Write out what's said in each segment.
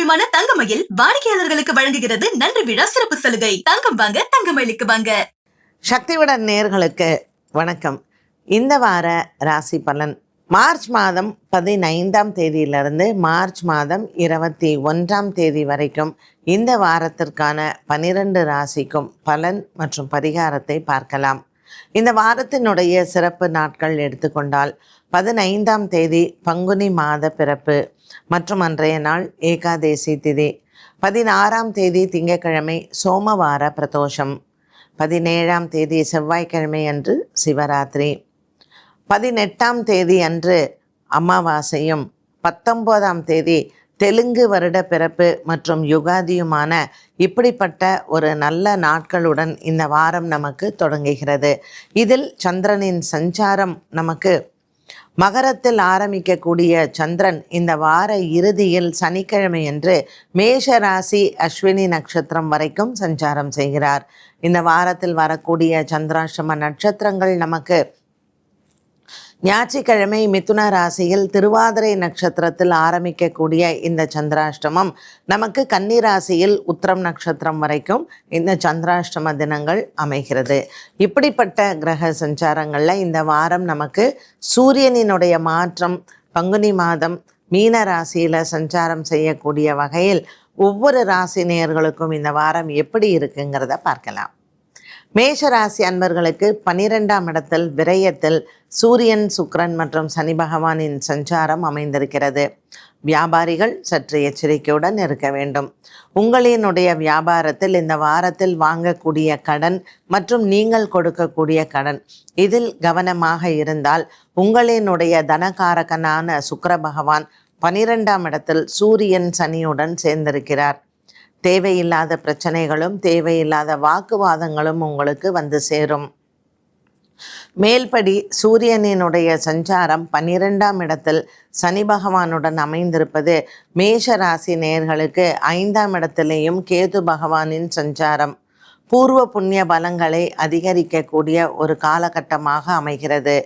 பாரம்பரியமான தங்கமயில் வாடிக்கையாளர்களுக்கு வழங்குகிறது நன்றி விழா சிறப்பு சலுகை. தங்கம் வாங்க தங்கமயிலுக்கு வாங்க. சக்திவிடன் நேயர்களுக்கு வணக்கம். இந்த வார ராசி பலன் மார்ச் மாதம் 15ஆம் தேதியிலிருந்து மார்ச் மாதம் 21ஆம் தேதி வரைக்கும் இந்த வாரத்திற்கான 12 ராசிக்கும் பலன் மற்றும் பரிகாரத்தை பார்க்கலாம். இந்த வாரத்தினுடைய சிறப்பு நாட்கள் எடுத்துக்கொண்டால் 15ஆம் தேதி பங்குனி மாத பிறப்பு மற்றும் அன்றைய நாள் ஏகாதேசி திதி. 16ஆம் தேதி திங்கட்கிழமை சோமவார பிரதோஷம். 17ஆம் தேதி செவ்வாய்க்கிழமை அன்று சிவராத்திரி. 18ஆம் தேதி அன்று அமாவாசையும் 19ஆம் தேதி தெலுங்கு வருட பிறப்பு மற்றும் யுகாதியுமான இப்படிப்பட்ட ஒரு நல்ல நாட்களுடன் இந்த வாரம் நமக்கு தொடங்குகிறது. இதில் சந்திரனின் சஞ்சாரம் நமக்கு மகரத்தில் ஆரம்பிக்கக்கூடிய சந்திரன் இந்த வார இறுதியில் சனிக்கிழமையன்று மேஷ ராசி அஸ்வினி நட்சத்திரம் வரைக்கும் சஞ்சாரம் செய்கிறார். இந்த வாரத்தில் வரக்கூடிய சந்திராஷ்டம நட்சத்திரங்கள் நமக்கு ஞாயிற்றுக்கிழமை மிதுன ராசியில் திருவாதிரை நட்சத்திரத்தில் ஆரம்பிக்கக்கூடிய இந்த சந்திராஷ்டமம் நமக்கு கன்னி ராசியில் உத்திரம் நட்சத்திரம் வரைக்கும் இந்த சந்திராஷ்டம தினங்கள் அமைகிறது. இப்படிப்பட்ட கிரக சஞ்சாரங்களில் இந்த வாரம் நமக்கு சூரியனினுடைய மாற்றம் பங்குனி மாதம் மீன ராசியில் சஞ்சாரம் செய்யக்கூடிய வகையில் ஒவ்வொரு ராசி நேயர்களுக்கும் இந்த வாரம் எப்படி இருக்குங்கிறத பார்க்கலாம். மேஷ ராசி அன்பர்களுக்கு 12ஆம் இடத்தில் விரயத்தில் சூரியன் சுக்கிரன் மற்றும் சனி பகவானின் சஞ்சாரம் அமைந்திருக்கிறது. வியாபாரிகள் சற்று எச்சரிக்கையுடன் இருக்க வேண்டும். உங்களினுடைய வியாபாரத்தில் இந்த வாரத்தில் வாங்கக்கூடிய கடன் மற்றும் நீங்கள் கொடுக்கக்கூடிய கடன் இதில் கவனமாக இருந்தால் உங்களினுடைய தனகாரகனான சுக்கிர பகவான் 12ஆம் இடத்தில் சூரியன் சனியுடன் சேர்ந்திருக்கிறார். தேவையில்லாத பிரச்சனைகளும் தேவையில்லாத வாக்குவாதங்களும் உங்களுக்கு வந்து சேரும். மேல்படி சூரியனினுடைய சஞ்சாரம் 12ஆம் இடத்தில் சனி பகவானுடன் அமைந்திருப்பது மேஷ ராசி நேயர்களுக்கு 5ஆம் இடத்திலேயும் கேது பகவானின் சஞ்சாரம் பூர்வ புண்ணிய பலங்களை அதிகரிக்கக்கூடிய ஒரு காலகட்டமாக அமைகிறது.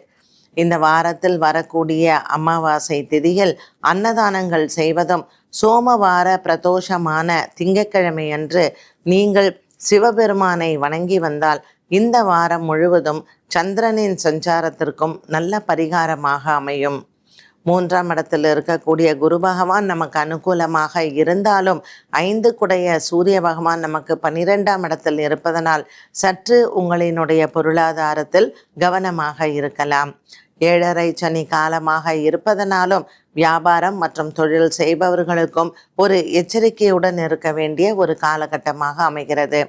இந்த வாரத்தில் வரக்கூடிய அமாவாசை திதியில் அன்னதானங்கள் செய்வதும் சோமவார பிரதோஷமான திங்கட்கிழமை அன்று நீங்கள் சிவபெருமானை வணங்கி வந்தால் இந்த வாரம் முழுவதும் சந்திரனின் சஞ்சாரத்திற்கும் நல்ல பரிகாரமாக அமையும். 3ஆம் இடத்தில் இருக்கக்கூடிய குரு பகவான் நமக்கு அனுகூலமாக இருந்தாலும் 5 குடைய சூரிய பகவான் நமக்கு 12ஆம் இடத்தில் இருப்பதனால் சற்று உங்களினுடைய பொருளாதாரத்தில் கவனமாக இருக்கலாம். 7.5 சனி காலமாக இருப்பதனாலும் வியாபாரம் மற்றும் தொழில் செய்பவர்களுக்கும் ஒரு எச்சரிக்கையுடன் இருக்க வேண்டிய ஒரு காலகட்டமாக அமைகிறது.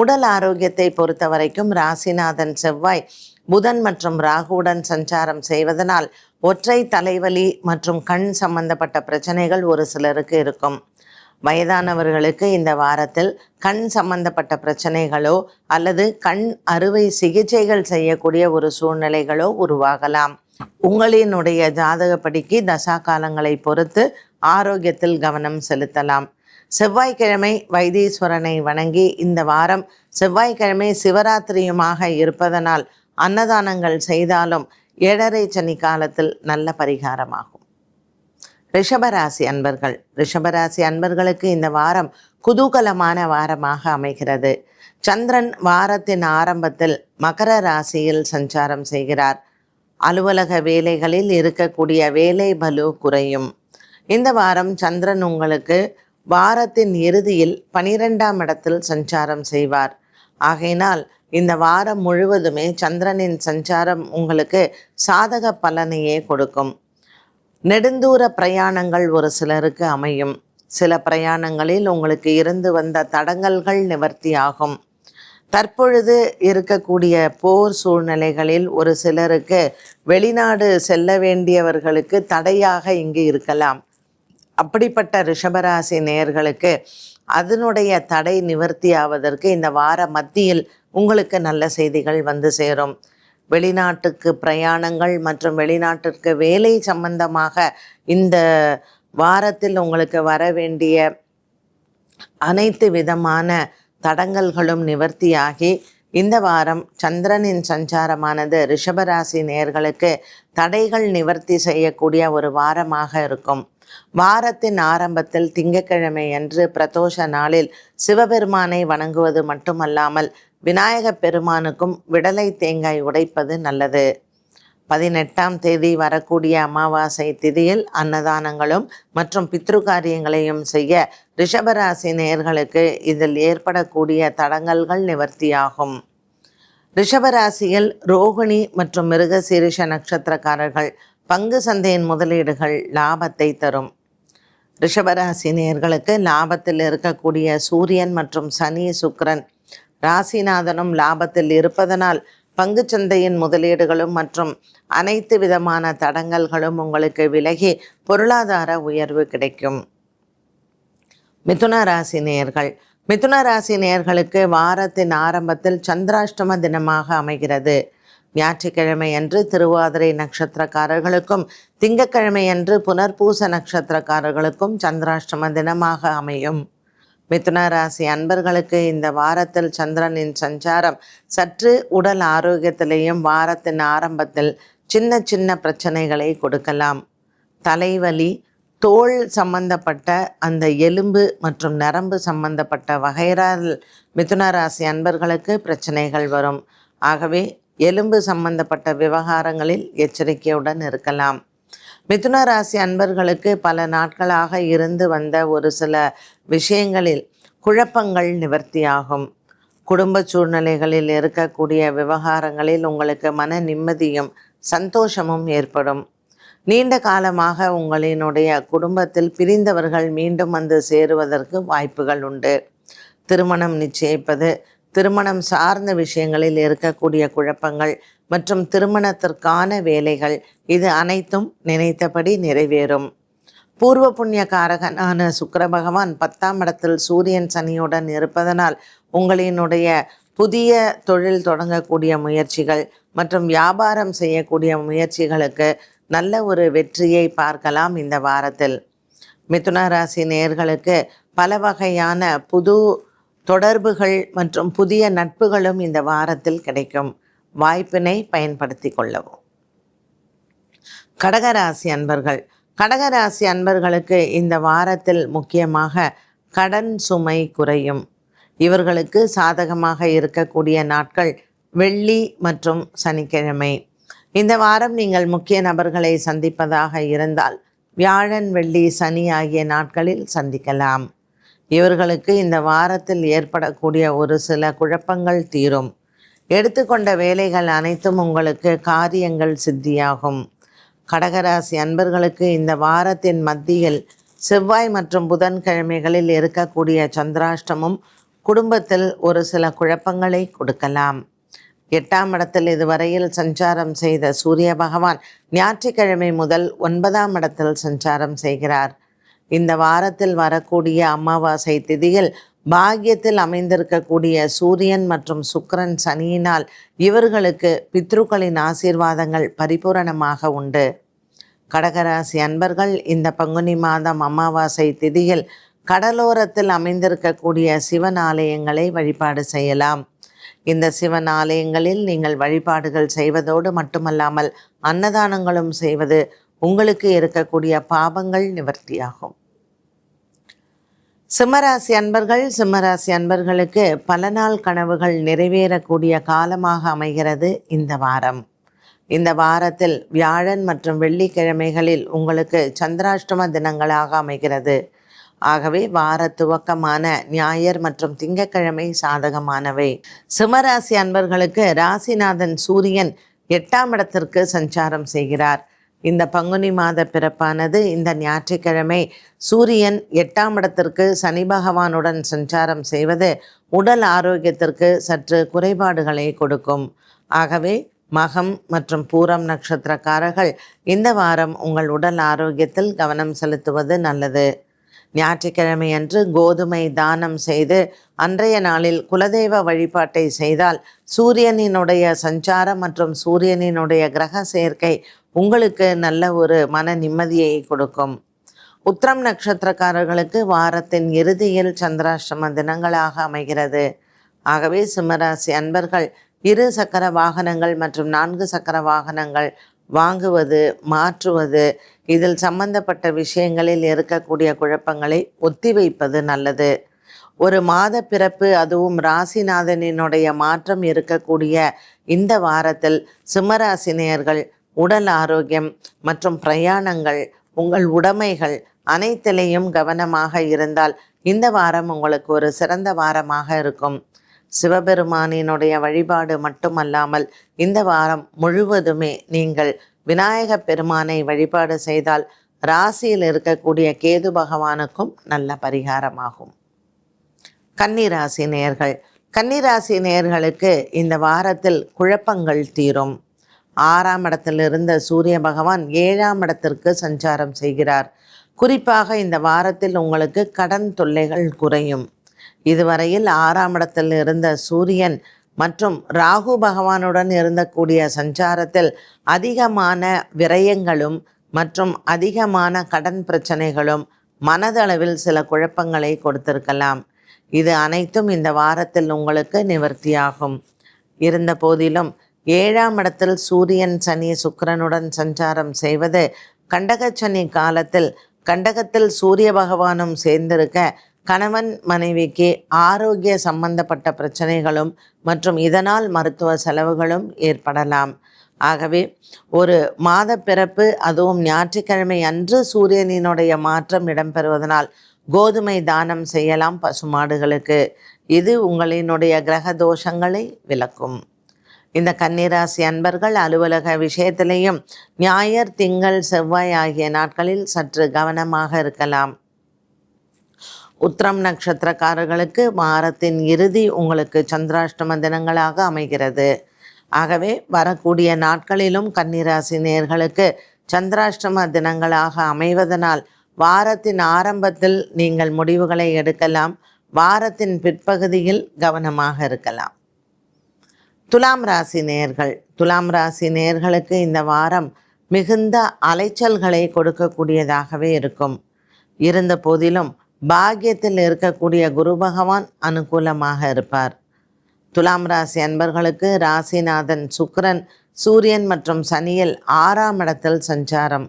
உடல் ஆரோக்கியத்தை பொறுத்த வரைக்கும் ராசிநாதன் செவ்வாய் புதன் மற்றும் ராகுவுடன் சஞ்சாரம் செய்வதனால் ஒற்றை தலைவலி மற்றும் கண் சம்பந்தப்பட்ட பிரச்சனைகள் ஒரு சிலருக்கு இருக்கும். வயதானவர்களுக்கு இந்த வாரத்தில் கண் சம்பந்தப்பட்ட பிரச்சனைகளோ அல்லது கண் அறுவை சிகிச்சைகள் செய்யக்கூடிய ஒரு சூழ்நிலைகளோ உருவாகலாம். உங்களினுடைய ஜாதகப்படிக்கு தசா காலங்களை பொறுத்து ஆரோக்கியத்தில் கவனம் செலுத்தலாம். செவ்வாய்க்கிழமை வைத்தீஸ்வரனை வணங்கி இந்த வாரம் செவ்வாய்க்கிழமை சிவராத்திரியுமாக இருப்பதனால் அன்னதானங்கள் செய்தாலும் 7.5 சனி காலத்தில் நல்ல பரிகாரமாகும். ரிஷபராசி அன்பர்கள் ரிஷபராசி அன்பர்களுக்கு இந்த வாரம் குதூகலமான வாரமாக அமைகிறது. சந்திரன் வாரத்தின் ஆரம்பத்தில் மகர ராசியில் சஞ்சாரம் செய்கிறார். அலுவலக வேலைகளில் இருக்கக்கூடிய வேலை பலு குறையும். இந்த வாரம் சந்திரன் உங்களுக்கு வாரத்தின் இறுதியில் 12ஆம் இடத்தில் சஞ்சாரம் செய்வார். ஆகையினால் இந்த வாரம் முழுவதுமே சந்திரனின் சஞ்சாரம் உங்களுக்கு சாதக பலனையே கொடுக்கும். நெடுந்தூர பிரயாணங்கள் ஒரு சிலருக்கு அமையும். சில பிரயாணங்களில் உங்களுக்கு இருந்து வந்த தடங்கல்கள் நிவர்த்தியாகும். தற்பொழுது இருக்கக்கூடிய போர் சூழ்நிலைகளில் ஒரு சிலருக்கு வெளிநாடு செல்ல வேண்டியவர்களுக்கு தடையாக இங்கு இருக்கலாம். அப்படிப்பட்ட ரிஷபராசி நேயர்களுக்கு அதனுடைய தடை நிவர்த்தியாவதற்கு இந்த வார மத்தியில் உங்களுக்கு நல்ல செய்திகள் வந்து சேரும். வெளிநாட்டுக்கு பிரயாணங்கள் மற்றும் வெளிநாட்டிற்கு வேலை சம்பந்தமாக இந்த வாரத்தில் உங்களுக்கு வர வேண்டிய அனைத்து விதமான தடங்கல்களும் நிவர்த்தியாகி இந்த வாரம் சந்திரனின் சஞ்சாரமானது ரிஷபராசி நேயர்களுக்கு தடைகள் நிவர்த்தி செய்யக்கூடிய ஒரு வாரமாக இருக்கும். வாரத்தின் ஆரம்பத்தில் திங்கட்கிழமை அன்று பிரதோஷ நாளில் சிவபெருமானை வணங்குவது மட்டுமல்லாமல் விநாயகப் பெருமானுக்கும் விடலை தேங்காய் உடைப்பது நல்லது. 18ஆம் தேதி வரக்கூடிய அமாவாசை திதியில் அன்னதானங்களும் மற்றும் பித்ருகாரியங்களையும் செய்ய ரிஷபராசி நேயர்களுக்கு இதில் ஏற்படக்கூடிய தடங்கல்கள் நிவர்த்தியாகும். ரிஷபராசியில் ரோகிணி மற்றும் மிருகசீரிஷ நட்சத்திரக்காரர்கள் பங்கு சந்தையின் முதலீடுகள் லாபத்தை தரும். ரிஷபராசி நேயர்களுக்கு லாபத்தில் இருக்கக்கூடிய சூரியன் மற்றும் சனி சுக்கிரன் ராசிநாதனும் லாபத்தில் இருப்பதனால் பங்குச்சந்தையின் முதலீடுகளும் மற்றும் அனைத்து விதமான தடங்கல்களும் உங்களுக்கு விலகி பொருளாதார உயர்வு கிடைக்கும். மிதுன ராசி நேயர்கள் மிதுன ராசி நேயர்களுக்கு வாரத்தின் ஆரம்பத்தில் சந்திராஷ்டம தினமாக அமைகிறது. ஞாயிற்றுக்கிழமை அன்று திருவாதிரை நட்சத்திரக்காரர்களுக்கும் திங்கட்கிழமை அன்று புனர்பூச நட்சத்திரக்காரர்களுக்கும் சந்திராஷ்டம தினமாக அமையும். மிதுன ராசி அன்பர்களுக்கு இந்த வாரத்தில் சந்திரனின் சஞ்சாரம் சற்று உடல் ஆரோக்கியத்திலேயும் வாரத்தின் ஆரம்பத்தில் சின்ன சின்ன பிரச்சனைகளை கொடுக்கலாம். தலைவலி, தோல் சம்பந்தப்பட்ட அந்த எலும்பு மற்றும் நரம்பு சம்பந்தப்பட்ட வகைரால் மிதுன ராசி அன்பர்களுக்கு பிரச்சனைகள் வரும். ஆகவே எலும்பு சம்பந்தப்பட்ட விவகாரங்களில் எச்சரிக்கையுடன் இருக்கலாம். மிதுன ராசி அன்பர்களுக்கு பல நாட்களாக இருந்து வந்த ஒரு சில விஷயங்களில் குழப்பங்கள் நிவர்த்தியாகும். குடும்ப சூழ்நிலைகளில் இருக்கக்கூடிய விவகாரங்களில் உங்களுக்கு மன நிம்மதியும் சந்தோஷமும் ஏற்படும். நீண்ட காலமாக உங்களினுடைய குடும்பத்தில் பிரிந்தவர்கள் மீண்டும் வந்து சேருவதற்கு வாய்ப்புகள் உண்டு. திருமணம் நிச்சயிப்பது, திருமணம் சார்ந்த விஷயங்களில் இருக்கக்கூடிய குழப்பங்கள் மற்றும் திருமணத்திற்கான வேலைகள் இது அனைத்தும் நினைத்தபடி நிறைவேறும். பூர்வ புண்ணிய காரகனான சுக்கிர பகவான் 10ஆம் இடத்தில் சூரியன் சனியுடன் இருப்பதனால் உங்களினுடைய புதிய தொழில் தொடங்கக்கூடிய முயற்சிகள் மற்றும் வியாபாரம் செய்யக்கூடிய முயற்சிகளுக்கு நல்ல ஒரு வெற்றியை பார்க்கலாம். இந்த வாரத்தில் மிதுன ராசி நேயர்களுக்கு பல வகையான புது தொடர்புகள் மற்றும் புதிய நட்புகளும் இந்த வாரத்தில் கிடைக்கும். வாய்ப்பினை பயன்படுத்தி கொள்ளவும். கடகராசி அன்பர்கள் கடகராசி அன்பர்களுக்கு இந்த வாரத்தில் முக்கியமாக கடன் சுமை குறையும். இவர்களுக்கு சாதகமாக இருக்கக்கூடிய நாட்கள் வெள்ளி மற்றும் சனிக்கிழமை. இந்த வாரம் நீங்கள் முக்கிய நபர்களை சந்திப்பதாக இருந்தால் வியாழன், வெள்ளி, சனி ஆகிய நாட்களில் சந்திக்கலாம். இவர்களுக்கு இந்த வாரத்தில் ஏற்படக்கூடிய ஒரு சில குழப்பங்கள் தீரும். எடுத்துக்கொண்ட வேலைகள் அனைத்தும் உங்களுக்கு காரியங்கள் சித்தியாகும். கடகராசி அன்பர்களுக்கு இந்த வாரத்தின் மத்தியில் செவ்வாய் மற்றும் புதன்கிழமைகளில் இருக்கக்கூடிய சந்திராஷ்டமம் குடும்பத்தில் ஒரு சில குழப்பங்களை கொடுக்கலாம். 8ஆம் இடத்தில் இதுவரையில் சஞ்சாரம் செய்த சூரிய பகவான் ஞாயிற்றுக்கிழமை முதல் 9ஆம் இடத்தில் சஞ்சாரம் செய்கிறார். இந்த வாரத்தில் வரக்கூடிய அமாவாசை திதியில் பாக்கியத்தில் அமைந்திருக்கக்கூடிய சூரியன் மற்றும் சுக்கிரன் சனியினால் இவர்களுக்கு பித்ருக்களின் ஆசீர்வாதங்கள் பரிபூரணமாக உண்டு. கடகராசி அன்பர்கள் இந்த பங்குனி மாதம் அமாவாசை திதியில் கடலோரத்தில் அமைந்திருக்கக்கூடிய சிவன் ஆலயங்களை வழிபாடு செய்யலாம். இந்த சிவன் ஆலயங்களில் நீங்கள் வழிபாடுகள் செய்வதோடு மட்டுமல்லாமல் அன்னதானங்களும் செய்வது உங்களுக்கு இருக்கக்கூடிய பாவங்கள் நிவர்த்தியாகும். சிம்மராசி அன்பர்களுக்கு பல நாள் கனவுகள் நிறைவேறக்கூடிய காலமாக அமைகிறது இந்த வாரம். இந்த வாரத்தில் வியாழன் மற்றும் வெள்ளிக்கிழமைகளில் உங்களுக்கு சந்திராஷ்டம தினங்களாக அமைகிறது. ஆகவே வார துவக்கமான ஞாயிறு மற்றும் திங்கட்கிழமை சாதகமானவை. சிம்மராசி அன்பர்களுக்கு ராசிநாதன் சூரியன் 8ஆம் இடத்திற்கு சஞ்சாரம் செய்கிறார். இந்த பங்குனி மாத பிறப்பானது இந்த ஞாயிற்றுக்கிழமை சூரியன் 8ஆம் இடத்திற்கு சனி பகவானுடன் சஞ்சாரம் செய்வது உடல் ஆரோக்கியத்திற்கு சற்று குறைபாடுகளை கொடுக்கும். ஆகவே மகம் மற்றும் பூரம் நட்சத்திரக்காரர்கள் இந்த வாரம் உங்கள் உடல் ஆரோக்கியத்தில் கவனம் செலுத்துவது நல்லது. ஞாயிற்றுக்கிழமை அன்று கோதுமை தானம் செய்து அன்றைய நாளில் குலதெய்வ வழிபாட்டை செய்தால் சூரியனினுடைய சஞ்சாரம் மற்றும் சூரியனினுடைய கிரக சேர்க்கை உங்களுக்கு நல்ல ஒரு மன நிம்மதியை கொடுக்கும். உத்திரம் நட்சத்திரக்காரர்களுக்கு வாரத்தின் இறுதியில் சந்திராஷ்டம தினங்களாக அமைகிறது. ஆகவே சிம்மராசி அன்பர்கள் 2 சக்கர வாகனங்கள் மற்றும் 4 சக்கர வாகனங்கள் வாங்குவது, மாற்றுவது, இதில் சம்பந்தப்பட்ட விஷயங்களில் இருக்கக்கூடிய குழப்பங்களை ஒத்திவைப்பது நல்லது. ஒரு மாத பிறப்பு, அதுவும் ராசிநாதனினுடைய மாற்றம் இருக்கக்கூடிய இந்த வாரத்தில் சிம்மராசினியர்கள் உடல் ஆரோக்கியம் மற்றும் பிரயாணங்கள், உங்கள் உடைமைகள் அனைத்திலையும் கவனமாக இருந்தால் இந்த வாரம் உங்களுக்கு ஒரு சிறந்த வாரமாக இருக்கும். சிவபெருமானினுடைய வழிபாடு மட்டுமல்லாமல் இந்த வாரம் முழுவதுமே நீங்கள் விநாயகப் பெருமானை வழிபாடு செய்தால் ராசியில் இருக்கக்கூடிய கேது பகவானுக்கும் நல்ல பரிகாரமாகும். கன்னிராசி நேயர்கள், கன்னிராசி நேயர்களுக்கு இந்த வாரத்தில் குழப்பங்கள் தீரும். 6ஆம் இடத்தில் இருந்த சூரிய பகவான் 7ஆம் இடத்திற்கு சஞ்சாரம் செய்கிறார். குறிப்பாக இந்த வாரத்தில் உங்களுக்கு கடன் தொல்லைகள் குறையும். இதுவரையில் 6ஆம் இடத்தில் இருந்த சூரியன் மற்றும் ராகு பகவானுடன் இருந்தக்கூடிய சஞ்சாரத்தில் அதிகமான விரயங்களும் மற்றும் அதிகமான கடன் பிரச்சனைகளும் மனதளவில் சில குழப்பங்களை கொடுத்திருக்கலாம். இது அனைத்தும் இந்த வாரத்தில் உங்களுக்கு நிவர்த்தியாகும். இருந்த போதிலும் 7ஆம் இடத்தில் சூரியன் சனி சுக்கிரனுடன் சஞ்சாரம் செய்வது கண்டகச்சனி காலத்தில் கண்டகத்தில் சூரிய பகவானும் சேர்ந்திருக்க கணவன் மனைவிக்கு ஆரோக்கிய சம்பந்தப்பட்ட பிரச்சனைகளும் மற்றும் இதனால் மருத்துவ செலவுகளும் ஏற்படலாம். ஆகவே ஒரு மாத பிறப்பு, அதுவும் ஞாயிற்றுக்கிழமை அன்று சூரியனினுடைய மாற்றம் இடம்பெறுவதனால் கோதுமை தானம் செய்யலாம் பசுமாடுகளுக்கு. இது உங்களினுடைய கிரக தோஷங்களை விலக்கும். இந்த கன்னிராசி அன்பர்கள் அலுவலக விஷயத்திலேயும் ஞாயிறு, திங்கள், செவ்வாய் ஆகிய நாட்களில் சற்று கவனமாக இருக்கலாம். உத்திரம் நட்சத்திரக்காரர்களுக்கு வாரத்தின் இறுதி உங்களுக்கு சந்திராஷ்டம தினங்களாக அமைகிறது. ஆகவே வரக்கூடிய நாட்களிலும் கன்னிராசி நேயர்களுக்கு சந்திராஷ்டம தினங்களாக அமைவதனால் வாரத்தின் ஆரம்பத்தில் நீங்கள் முடிவுகளை எடுக்கலாம். வாரத்தின் பிற்பகுதியில் கவனமாக இருக்கலாம். துலாம் ராசி நேயர்கள், துலாம் ராசி நேயர்களுக்கு இந்த வாரம் மிகுந்த அலைச்சல்களை கொடுக்கக்கூடியதாகவே இருக்கும். இருந்த போதிலும் பாக்கியத்தில் இருக்கக்கூடிய குரு பகவான் அனுகூலமாக இருப்பார். துலாம் ராசி அன்பர்களுக்கு ராசிநாதன் சுக்கிரன், சூரியன் மற்றும் சனியில் 6ஆம் இடத்தில் சஞ்சாரம்.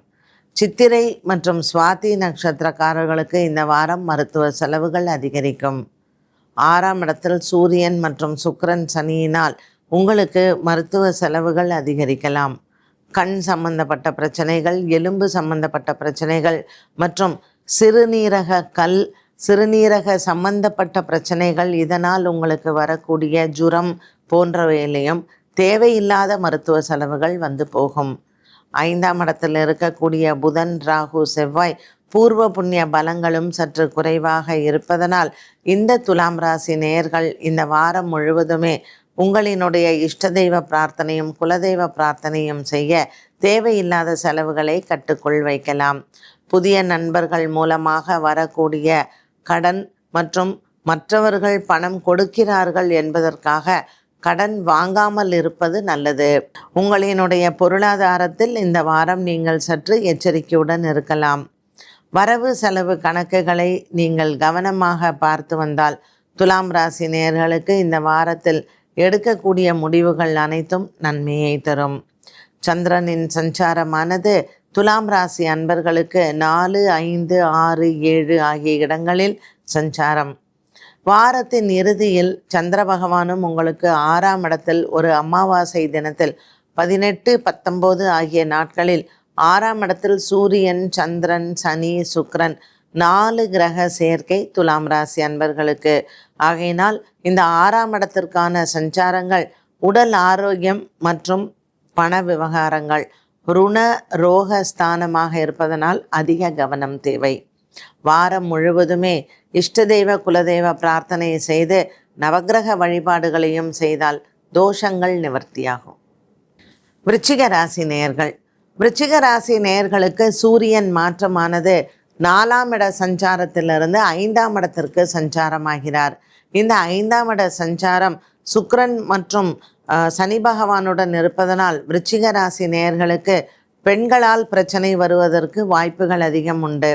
சித்திரை மற்றும் சுவாதி நட்சத்திரக்காரர்களுக்கு இந்த வாரம் மருத்துவ செலவுகள் அதிகரிக்கும். 6ஆம் இடத்தில் சூரியன் மற்றும் சுக்கிரன் சனியினால் உங்களுக்கு மருத்துவ செலவுகள் அதிகரிக்கலாம். கண் சம்பந்தப்பட்ட பிரச்சனைகள், எலும்பு சம்பந்தப்பட்ட பிரச்சனைகள் மற்றும் சிறுநீரக சம்பந்தப்பட்ட பிரச்சனைகள், இதனால் உங்களுக்கு வரக்கூடிய ஜுரம் போன்றவையிலையும் தேவையில்லாத மருத்துவ செலவுகள் வந்து போகும். 5ஆம் இடத்தில் இருக்கக்கூடிய புதன், ராகு, செவ்வாய் பூர்வ புண்ணிய பலங்களும் சற்று குறைவாக இருப்பதனால் இந்த துலாம் ராசி நேயர்கள் இந்த வாரம் முழுவதுமே உங்களினுடைய இஷ்ட தெய்வ பிரார்த்தனையும் குலதெய்வ பிரார்த்தனையும் செய்ய தேவையில்லாத செலவுகளை கட்டுக்குள் வைக்கலாம். புதிய நண்பர்கள் மூலமாக வரக்கூடிய கடன் மற்றும் மற்றவர்கள் பணம் கொடுக்கிறார்கள் என்பதற்காக கடன் வாங்காமல் இருப்பது நல்லது. உங்களினுடைய பொருளாதாரத்தில் இந்த வாரம் நீங்கள் சற்று எச்சரிக்கையுடன் இருக்கலாம். வரவு செலவு கணக்குகளை நீங்கள் கவனமாக பார்த்து வந்தால் துலாம் ராசி நேயர்களுக்கு இந்த வாரத்தில் எடுக்கக்கூடிய முடிவுகள் அனைத்தும் நன்மையை தரும். சந்திரனின் சஞ்சாரமானது துலாம் ராசி அன்பர்களுக்கு 4, 5, 6, 7 ஆகிய இடங்களில் சஞ்சாரம். வாரத்தின் இறுதியில் சந்திர பகவானும் உங்களுக்கு 6ஆம் இடத்தில் ஒரு அமாவாசை தினத்தில் 18, 19 ஆகிய நாட்களில் 6ஆம் இடத்தில் சூரியன், சந்திரன், சனி, சுக்கிரன் 4 கிரக சேர்க்கை துலாம் ராசி அன்பர்களுக்கு. ஆகையினால் இந்த 6ஆம் இடத்திற்கான சஞ்சாரங்கள் உடல் ஆரோக்கியம் மற்றும் பண விவகாரங்கள் ருண ரோக ஸ்தானமாக இருப்பதனால் அதிக கவனம் தேவை. வாரம் முழுவதுமே இஷ்ட தெய்வ குலதெய்வ பிரார்த்தனை செய்து நவக்கிரக வழிபாடுகளையும் செய்தால் தோஷங்கள் நிவர்த்தியாகும். விருச்சிக ராசி நேயர்கள், விருச்சிக ராசி நேயர்களுக்கு சூரியன் மாற்றமானது 4ஆம் இட சஞ்சாரத்திலிருந்து 5ஆம் இடத்திற்கு சஞ்சாரமாகிறார். இந்த 5ஆம் இட சஞ்சாரம் சுக்கிரன் மற்றும் சனி பகவானுடன் இருப்பதனால் விருச்சிக ராசி நேயர்களுக்கு பெண்களால் பிரச்சனை வருவதற்கு வாய்ப்புகள் அதிகம் உண்டு.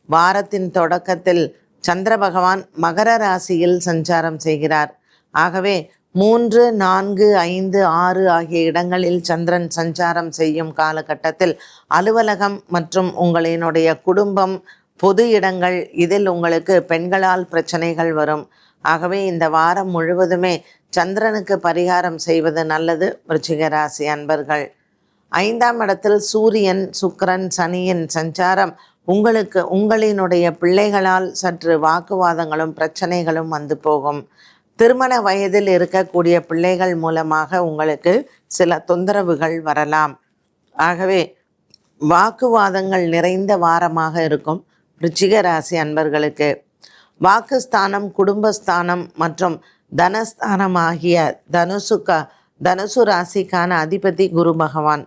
வாரத்தின் தொடக்கத்தில் சந்திர பகவான் மகர ராசியில் சஞ்சாரம் செய்கிறார். ஆகவே 3, 4, 5, 6 ஆகிய இடங்களில் சந்திரன் சஞ்சாரம் செய்யும் காலகட்டத்தில் அலுவலகம் மற்றும் உங்களினுடைய குடும்பம், பொது இடங்கள் இதில் உங்களுக்கு பெண்களால் பிரச்சனைகள் வரும். ஆகவே இந்த வாரம் முழுவதுமே சந்திரனுக்கு பரிகாரம் செய்வது நல்லது. விருச்சிக ராசி அன்பர்கள். 5ஆம் இடத்தில் சூரியன், சுக்கிரன், சனியின் சஞ்சாரம் உங்களுக்கு உங்களினுடைய பிள்ளைகளால் சற்று வாக்குவாதங்களும் பிரச்சனைகளும் வந்து போகும். திருமண வயதில் இருக்கக்கூடிய பிள்ளைகள் மூலமாக உங்களுக்கு சில தொந்தரவுகள் வரலாம். ஆகவே வாக்குவாதங்கள் நிறைந்த வாரமாக இருக்கும் விருச்சிக ராசி அன்பர்களுக்கு. வாக்குஸ்தானம், குடும்பஸ்தானம் மற்றும் தனஸ்தானம் ஆகிய தனுசு ராசிக்கான அதிபதி குரு பகவான்.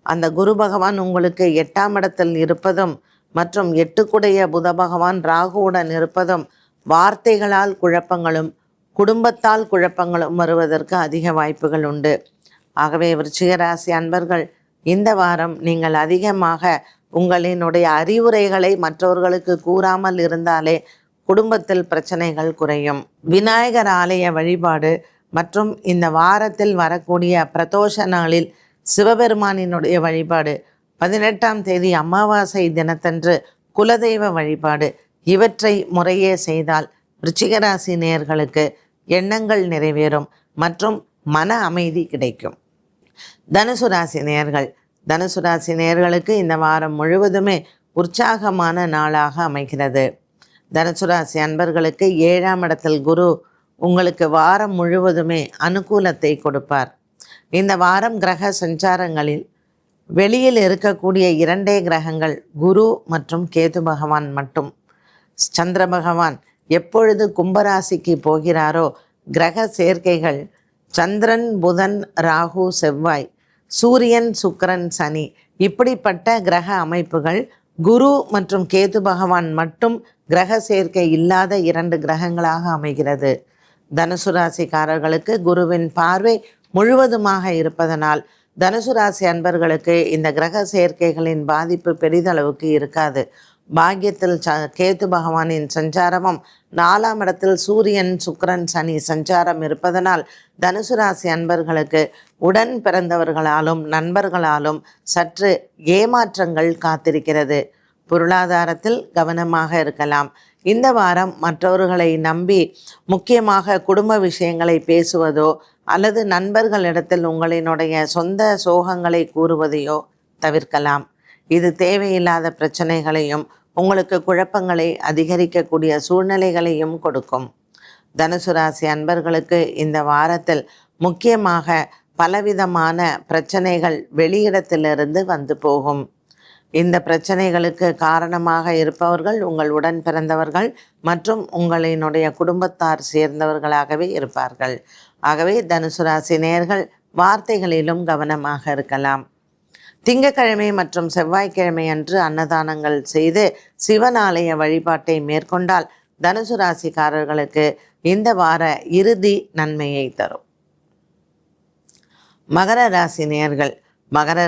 அந்த குரு பகவான் உங்களுக்கு 8ஆம் இடத்தில் இருப்பதும் மற்றும் 8 புத பகவான் ராகுவுடன் இருப்பதும் வார்த்தைகளால் குழப்பங்களும் குடும்பத்தால் குழப்பங்களும் வருவதற்கு அதிக வாய்ப்புகள் உண்டு. ஆகவே விருச்சிக ராசி அன்பர்கள், இந்த வாரம் நீங்கள் அதிகமாக உங்களினுடைய அறிவுரைகளை மற்றவர்களுக்கு கூறாமல் இருந்தாலே குடும்பத்தில் பிரச்சனைகள் குறையும். விநாயகர் ஆலய வழிபாடு மற்றும் இந்த வாரத்தில் வரக்கூடிய பிரதோஷ நாளில் சிவபெருமானினுடைய வழிபாடு, 18ஆம் தேதி அமாவாசை தினத்தன்று குலதெய்வ வழிபாடு, இவற்றை முறையே செய்தால் விருச்சிக ராசி நேயர்களுக்கு எண்ணங்கள் நிறைவேறும் மற்றும் மன அமைதி கிடைக்கும். தனுசு ராசி நேயர்களுக்கு இந்த வாரம் முழுவதுமே உற்சாகமான நாளாக அமைகிறது. தனுசு ராசி அன்பர்களுக்கு 7ஆம் இடத்தில் குரு உங்களுக்கு வாரம் முழுவதுமே அனுகூலத்தை கொடுப்பார். இந்த வாரம் கிரக சஞ்சாரங்களில் வெளியில் இருக்கக்கூடிய 2 கிரகங்கள் குரு மற்றும் கேது பகவான் மட்டும். சந்திர பகவான் எப்பொழுது கும்பராசிக்கு போகிறாரோ கிரக சேர்க்கைகள் சந்திரன், புதன், ராகு, செவ்வாய், சூரியன், சுக்கிரன், சனி, இப்படிப்பட்ட கிரக அமைப்புகள் குரு மற்றும் கேது பகவான் மட்டும் கிரக சேர்க்கை இல்லாத 2 கிரகங்களாக அமைகிறது. தனுசு ராசிக்காரர்களுக்கு குருவின் பார்வை முழுவதுமாக இருப்பதனால் தனுசு ராசி அன்பர்களுக்கு இந்த கிரக சேர்க்கைகளின் பாதிப்பு பெரிதளவுக்கு இருக்காது. பாக்கியத்தில் கேது பகவானின் சஞ்சாரமும் 4ஆம் இடத்தில் சூரியன், சுக்கிரன், சனி சஞ்சாரம் இருப்பதனால் தனுசு ராசி அன்பர்களுக்கு உடன் பிறந்தவர்களாலும் நண்பர்களாலும் சற்று ஏமாற்றங்கள் காத்திருக்கிறது. பொருளாதாரத்தில் கவனமாக இருக்கலாம். இந்த வாரம் மற்றவர்களை நம்பி முக்கியமாக குடும்ப விஷயங்களை பேசுவதோ அல்லது நண்பர்களிடத்தில் உங்களினுடைய சொந்த சோகங்களை கூறுவதையோ தவிர்க்கலாம். இது தேவையில்லாத பிரச்சனைகளையும் உங்களுக்கு குழப்பங்களை அதிகரிக்கக்கூடிய சூழ்நிலைகளையும் கொடுக்கும். தனுசு ராசி அன்பர்களுக்கு இந்த வாரத்தில் முக்கியமாக பலவிதமான பிரச்சனைகள் வெளியிடத்திலிருந்து வந்து போகும். இந்த பிரச்சனைகளுக்கு காரணமாக இருப்பவர்கள் உங்கள் உடன் பிறந்தவர்கள் மற்றும் உங்களினுடைய குடும்பத்தார் சேர்ந்தவர்களாகவே இருப்பார்கள். ஆகவே தனுசு ராசி நேயர்கள் வார்த்தைகளிலும் கவனமாக இருக்கலாம். திங்கட்கிழமை மற்றும் செவ்வாய்க்கிழமை அன்று அன்னதானங்கள் செய்து சிவன் ஆலய வழிபாட்டை மேற்கொண்டால் தனுசு ராசிக்காரர்களுக்கு இந்த வார இறுதி நன்மையை தரும். மகர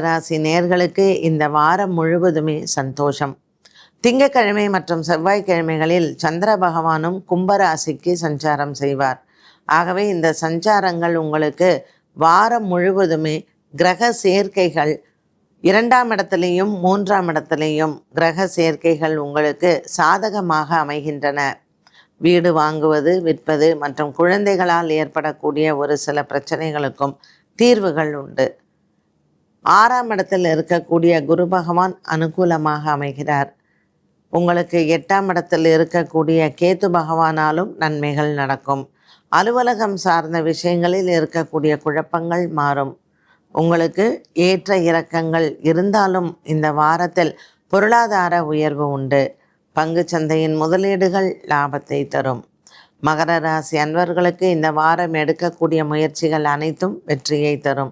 ராசி நேயர்களுக்கு இந்த வாரம் முழுவதுமே சந்தோஷம். திங்கட்கிழமை மற்றும் செவ்வாய்க்கிழமைகளில் சந்திர பகவானும் கும்பராசிக்கு சஞ்சாரம் செய்வார். ஆகவே இந்த சஞ்சாரங்கள் உங்களுக்கு வாரம் முழுவதுமே கிரக சேர்க்கைகள் 2ஆம் இடத்திலையும் 3ஆம் இடத்திலையும் கிரக சேர்க்கைகள் உங்களுக்கு சாதகமாக அமைகின்றன. வீடு வாங்குவது, விற்பது மற்றும் குழந்தைகளால் ஏற்படக்கூடிய ஒரு சில பிரச்சனைகளுக்கும் தீர்வுகள் உண்டு. 6ஆம் இடத்தில் இருக்கக்கூடிய குரு பகவான் அனுகூலமாக அமைகிறார். உங்களுக்கு 8ஆம் இடத்தில் இருக்கக்கூடிய கேது பகவானாலும் நன்மைகள் நடக்கும். அலுவலகம் சார்ந்த விஷயங்களில் இருக்கக்கூடிய குழப்பங்கள் மாறும். உங்களுக்கு ஏற்ற இறக்கங்கள் இருந்தாலும் இந்த வாரத்தில் பொருளாதார உயர்வு உண்டு. பங்கு சந்தையின் முதலீடுகள் லாபத்தை தரும். மகர ராசி அன்பர்களுக்கு இந்த வாரம் எடுக்கக்கூடிய முயற்சிகள் அனைத்தும் வெற்றியை தரும்.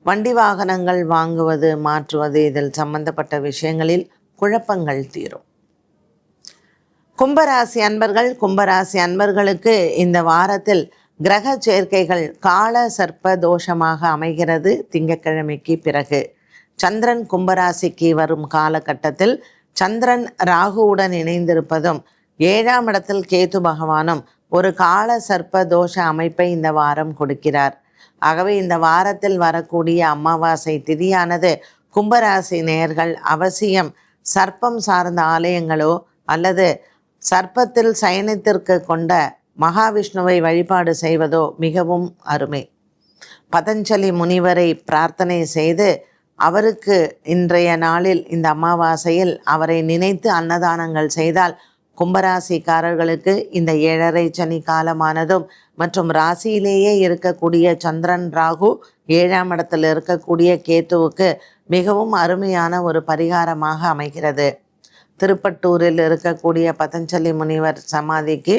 வண்டி வாகனங்கள் வாங்குவது, மாற்றுவது, இதில் சம்பந்தப்பட்ட விஷயங்களில் குழப்பங்கள் தீரும். கும்பராசி அன்பர்களுக்கு இந்த வாரத்தில் கிரக சேர்க்கைகள் கால சர்ப்ப தோஷமாக அமைகிறது. திங்கட்கிழமைக்கு பிறகு சந்திரன் கும்பராசிக்கு வரும் காலகட்டத்தில் சந்திரன் ராகுவுடன் இணைந்திருப்பதும் 7ஆம் இடத்தில் கேது பகவானும் ஒரு கால சர்ப்ப தோஷ அமைப்பை இந்த வாரம் கொடுக்கிறார். ஆகவே இந்த வாரத்தில் வரக்கூடிய அமாவாசை திதியானது கும்பராசி நேயர்கள் அவசியம் சர்ப்பம் சார்ந்த ஆலயங்களோ அல்லது சர்ப்பத்தில் சயனித்திற்கு கொண்ட மகாவிஷ்ணுவை வழிபாடு செய்வதோ மிகவும் அருமை. பதஞ்சலி முனிவரை பிரார்த்தனை செய்து அவருக்கு இன்றைய நாளில் இந்த அமாவாசையில் அவரை நினைத்து அன்னதானங்கள் செய்தால் கும்பராசிக்காரர்களுக்கு இந்த 7.5 சனி காலமானதும் மற்றும் ராசியிலேயே இருக்கக்கூடிய சந்திரன் ராகு 7ஆம் இடத்தில் இருக்கக்கூடிய கேத்துவுக்கு மிகவும் அருமையான ஒரு பரிகாரமாக அமைகிறது. திருப்பட்டூரில் இருக்கக்கூடிய பதஞ்சலி முனிவர் சமாதிக்கு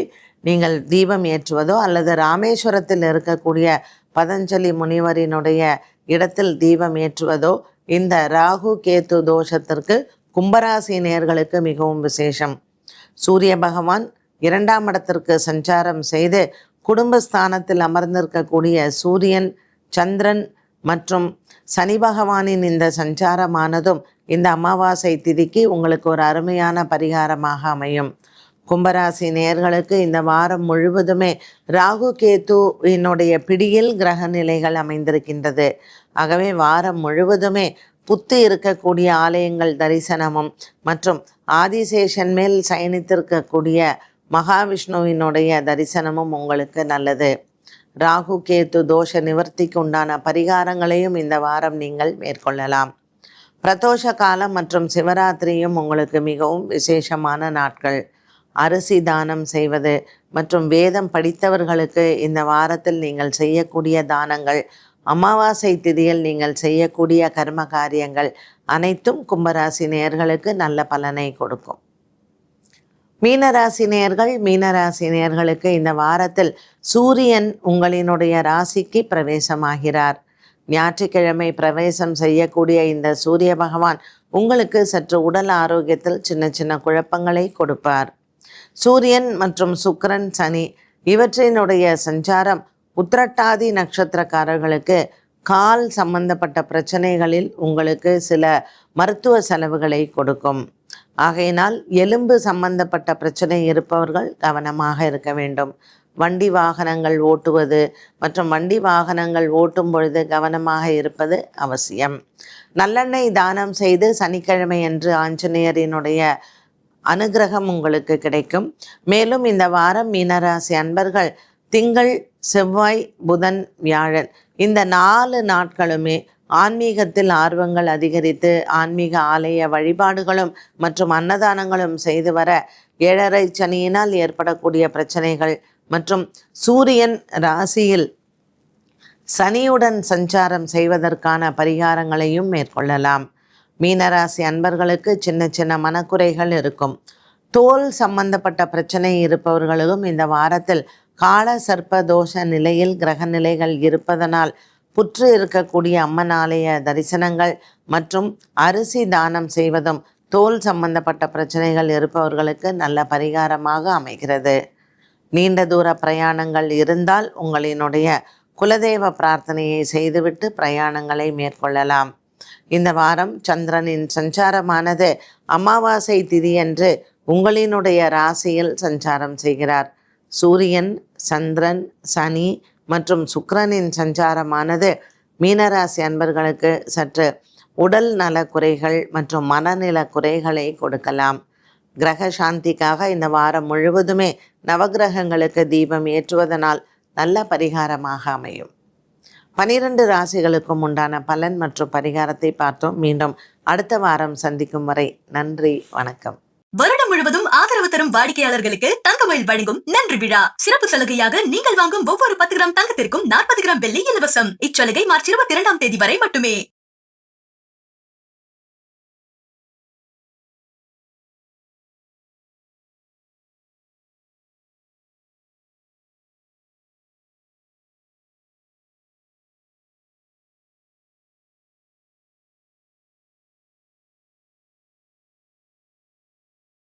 நீங்கள் தீபம் ஏற்றுவதோ அல்லது ராமேஸ்வரத்தில் இருக்கக்கூடிய பதஞ்சலி முனிவரினுடைய இடத்தில் தீபம் ஏற்றுவதோ இந்த ராகு கேத்து தோஷத்திற்கு கும்பராசி நேயர்களுக்கு மிகவும் விசேஷம். சூரிய பகவான் 2ஆம் இடத்திற்கு சஞ்சாரம் செய்து குடும்பஸ்தானத்தில் அமர்ந்திருக்கக்கூடிய சூரியன், சந்திரன் மற்றும் சனி பகவானின் இந்த சஞ்சாரமானதும் இந்த அமாவாசை திதிக்கு உங்களுக்கு ஒரு அருமையான பரிகாரமாக அமையும். கும்பராசி நேயர்களுக்கு இந்த வாரம் முழுவதுமே ராகு கேத்துவினுடைய பிடியில் கிரக நிலைகள் அமைந்திருக்கின்றது. ஆகவே வாரம் முழுவதுமே புத்து இருக்கக்கூடிய ஆலயங்கள் தரிசனமும் மற்றும் ஆதிசேஷன் மேல் சயனித்திருக்கக்கூடிய மகாவிஷ்ணுவினுடைய தரிசனமும் உங்களுக்கு நல்லது. ராகு கேத்து தோஷ நிவர்த்திக்கு உண்டான பரிகாரங்களையும் இந்த வாரம் நீங்கள் மேற்கொள்ளலாம். பிரதோஷ காலம் மற்றும் சிவராத்திரியும் உங்களுக்கு மிகவும் விசேஷமான நாட்கள். அரிசி தானம் செய்வது மற்றும் வேதம் படித்தவர்களுக்கு இந்த வாரத்தில் நீங்கள் செய்யக்கூடிய தானங்கள், அமாவாசை திதியில் நீங்கள் செய்யக்கூடிய கர்ம காரியங்கள் அனைத்தும் கும்பராசி நேயர்களுக்கு நல்ல பலனை கொடுக்கும். மீனராசி நேயர்களுக்கு இந்த வாரத்தில் சூரியன் உங்களினுடைய ராசிக்கு பிரவேசமாகிறார். ஞாயிற்றுக்கிழமை பிரவேசம் செய்யக்கூடிய இந்த சூரிய பகவான் உங்களுக்கு சற்று உடல் ஆரோக்கியத்தில் சின்ன சின்ன குழப்பங்களை கொடுப்பார். சூரியன் மற்றும் சுக்கிரன், சனி இவற்றினுடைய சஞ்சாரம் உத்திரட்டாதி நட்சத்திரக்காரர்களுக்கு கால் சம்பந்தப்பட்ட பிரச்சனைகளில் உங்களுக்கு சில மருத்துவ செலவுகளை கொடுக்கும். ஆகையினால் எலும்பு சம்பந்தப்பட்ட பிரச்சனை இருப்பவர்கள் கவனமாக இருக்க வேண்டும். வண்டி வாகனங்கள் ஓட்டுவது மற்றும் வண்டி வாகனங்கள் ஓட்டும் பொழுது கவனமாக இருப்பது அவசியம். நல்லெண்ணெய் தானம் செய்து சனிக்கிழமை அன்று ஆஞ்சநேயரினுடைய அனுகிரகம் உங்களுக்கு கிடைக்கும். மேலும் இந்த வாரம் மீனராசி அன்பர்கள் திங்கள், செவ்வாய், புதன், வியாழன் இந்த 4 நாட்களுமே ஆன்மீகத்தில் ஆர்வங்கள் அதிகரித்து ஆன்மீக ஆலய வழிபாடுகளும் மற்றும் அன்னதானங்களும் செய்து வர 7.5 சனியினால் ஏற்படக்கூடிய பிரச்சனைகள் மற்றும் சூரியன் ராசியில் சனியுடன் சஞ்சாரம் செய்வதற்கான பரிகாரங்களையும் மேற்கொள்ளலாம். மீனராசி அன்பர்களுக்கு சின்ன சின்ன மனக்குறைகள் இருக்கும். தோல் சம்பந்தப்பட்ட பிரச்சனை இருப்பவர்களும் இந்த வாரத்தில் கால சர்ப்ப தோஷ நிலையில் கிரக நிலைகள் இருப்பதனால் புற்று இருக்கக்கூடிய அம்மன் ஆலய தரிசனங்கள் மற்றும் அரிசி தானம் செய்வதும் தோல் சம்பந்தப்பட்ட பிரச்சனைகள் இருப்பவர்களுக்கு நல்ல பரிகாரமாக அமைகிறது. நீண்ட தூர பிரயாணங்கள் இருந்தால் உங்களினுடைய குலதெய்வ பிரார்த்தனையை செய்துவிட்டு பிரயாணங்களை மேற்கொள்ளலாம். இந்த வாரம் சந்திரனின் சஞ்சாரமானது அமாவாசை திதியன்று உங்களினுடைய ராசியில் சஞ்சாரம் செய்கிறார். சூரியன், சந்திரன், சனி மற்றும் சுக்கிரனின் சஞ்சாரமானது மீனராசி அன்பர்களுக்கு சற்று உடல் நல குறைகள் மற்றும் மனநல குறைகளை கொடுக்கலாம். கிரக சாந்திக்காக இந்த வாரம் முழுவதுமே நவகிரகங்களுக்கு தீபம் ஏற்றுவதனால் நல்ல பரிகாரமாக அமையும். 12 ராசிகளுக்கும் உண்டான பலன் மற்றும் பரிகாரத்தை பார்த்தோம். மீண்டும் அடுத்த வாரம் சந்திக்கும் வரை நன்றி, வணக்கம். வருடம் முழுவதும் ஆதரவு தரும் வாடிக்கையாளர்களுக்கு தங்கமயில் வழங்கும் நன்றி விழா. சிறப்பு சலுகையாக நீங்கள் வாங்கும் ஒவ்வொரு 10 கிராம் தங்கத்திற்கும் 40 கிராம் வெள்ளி இலவசம். இச்சலுகை மார்ச் 22ஆம் தேதி வரை மட்டுமே.